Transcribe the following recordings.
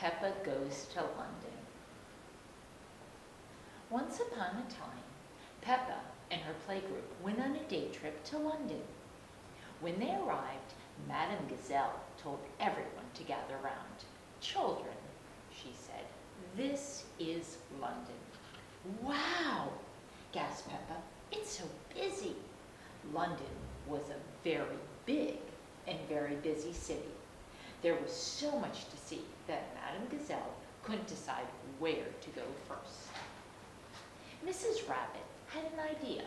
Peppa Goes to London. Once upon a time, Peppa and her playgroup went on a day trip to London. When they arrived, Madame Gazelle told everyone to gather round. "Children," she said, "this is London." "Wow!" gasped Peppa. "It's so busy." London was a very big and very busy city. There was so much to see that Madame Gazelle couldn't decide where to go first. Mrs. Rabbit had an idea.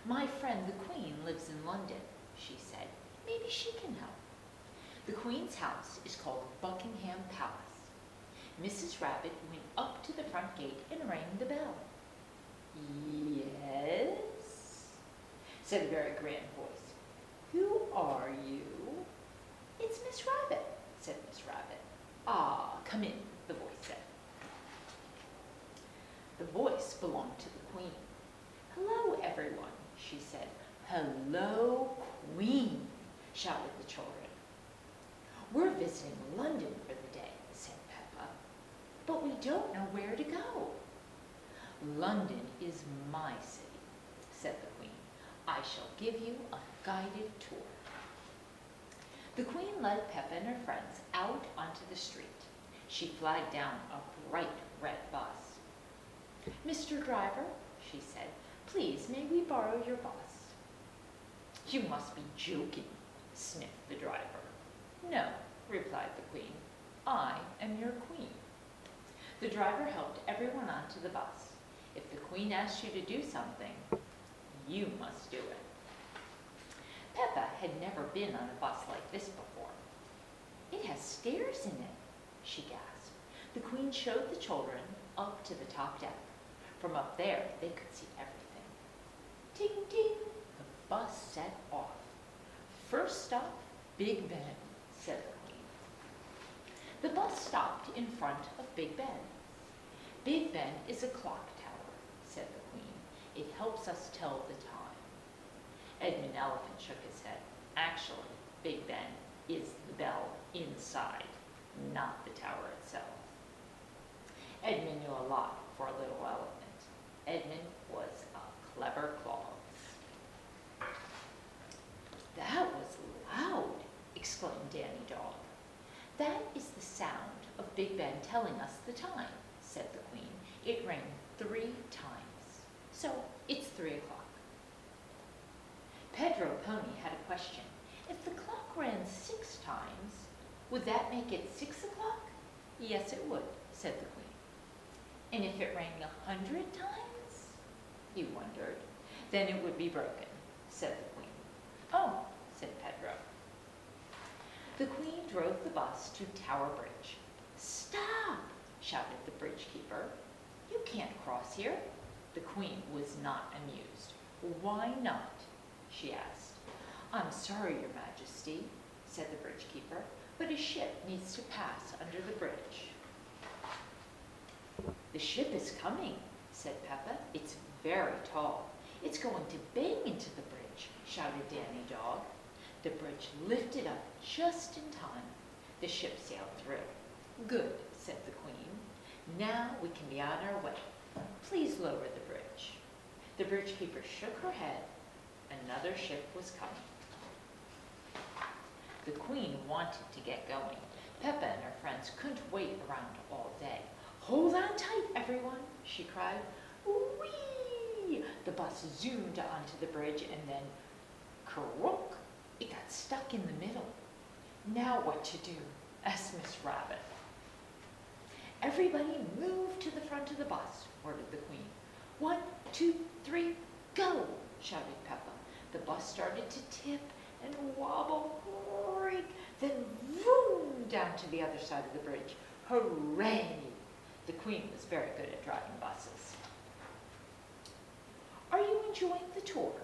"My friend the Queen lives in London," she said. "Maybe she can help." The Queen's house is called Buckingham Palace. Mrs. Rabbit went up to the front gate and rang the bell. "Yes?" said a very grand voice. "Who are you?" "It's Miss Rabbit," said Miss Rabbit. "Ah, come in," the voice said. The voice belonged to the Queen. "Hello, everyone," she said. "Hello, Queen," shouted the children. "We're visiting London for the day," said Peppa, "but we don't know where to go." "London is my city," said the Queen. "I shall give you a guided tour." The Queen led Peppa and her friends out onto the street. She flagged down a bright red bus. "Mr. Driver," she said, "please may we borrow your bus?" "You must be joking," sniffed the driver. "No," replied the Queen. "I am your Queen." The driver helped everyone onto the bus. If the Queen asked you to do something, you must do it. Peppa had never been on a bus like this before. "It has stairs in it," she gasped. The Queen showed the children up to the top deck. From up there, they could see everything. Ting, ting, the bus set off. "First stop, Big Ben," said the Queen. The bus stopped in front of Big Ben. "Big Ben is a clock tower," said the Queen. "It helps us tell the time." Edmund Elephant shook his head. "Actually, Big Ben is the bell inside, not the tower itself." Edmund knew a lot for a little elephant. Edmund was a clever claus. "That was loud," exclaimed Danny Dog. "That is the sound of Big Ben telling us the time," said the Queen. "It rang 3 times. So it's 3 o'clock. Pedro Pony had a question. "If the clock ran 6 times, would that make it 6 o'clock?" "Yes, it would," said the Queen. "And if it rang 100 times?" he wondered. "Then it would be broken," said the Queen. "Oh," said Pedro. The Queen drove the bus to Tower Bridge. "Stop!" shouted the bridge keeper. "You can't cross here." The Queen was not amused. "Why not?" she asked. "I'm sorry, Your Majesty," said the bridge keeper, "but a ship needs to pass under the bridge." "The ship is coming," said Peppa. "It's very tall. It's going to bang into the bridge," shouted Danny Dog. The bridge lifted up just in time. The ship sailed through. "Good," said the Queen. "Now we can be on our way. Please lower the bridge." The bridge keeper shook her head. Another ship was coming. The Queen wanted to get going. Peppa and her friends couldn't wait around all day. "Hold on tight, everyone," she cried. Whee! The bus zoomed onto the bridge and then, kerrunk, it got stuck in the middle. "Now what to do?" asked Miss Rabbit. "Everybody move to the front of the bus," ordered the Queen. 1, 2, 3, go!" shouted Peppa. The bus started to tip and wobble, creak, then vroom down to the other side of the bridge. Hooray! The Queen was very good at driving buses. "Are you enjoying the tour?"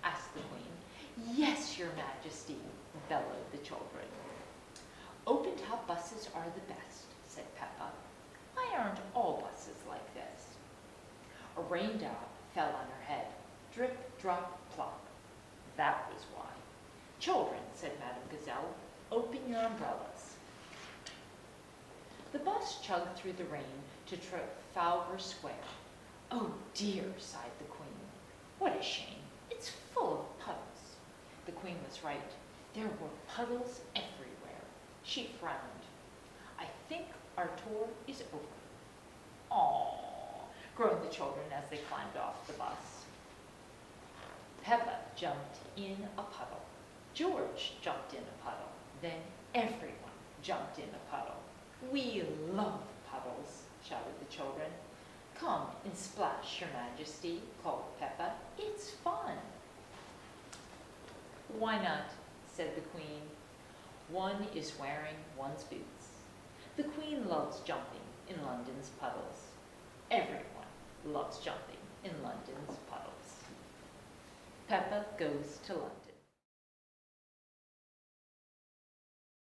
asked the Queen. "Yes, Your Majesty," bellowed the children. "Open-top buses are the best," said Peppa. "Why aren't all buses like this?" A raindrop fell on her head. Drip, drop, plop. That was why. "Children," said Madame Gazelle, "open your umbrellas." The bus chugged through the rain to Trafalgar Square. "Oh dear," sighed the Queen. "What a shame. It's full of puddles." The Queen was right. There were puddles everywhere. She frowned. "I think our tour is over." "Aww," groaned the children as they climbed off the bus. Peppa jumped in a puddle. George jumped in a puddle. Then everyone jumped in a puddle. "We love puddles," shouted the children. "Come and splash, Your Majesty," called Peppa. "It's fun." "Why not?" said the Queen. "One is wearing one's boots." The Queen loves jumping in London's puddles. Everyone loves jumping in London's puddles. Peppa Goes to London.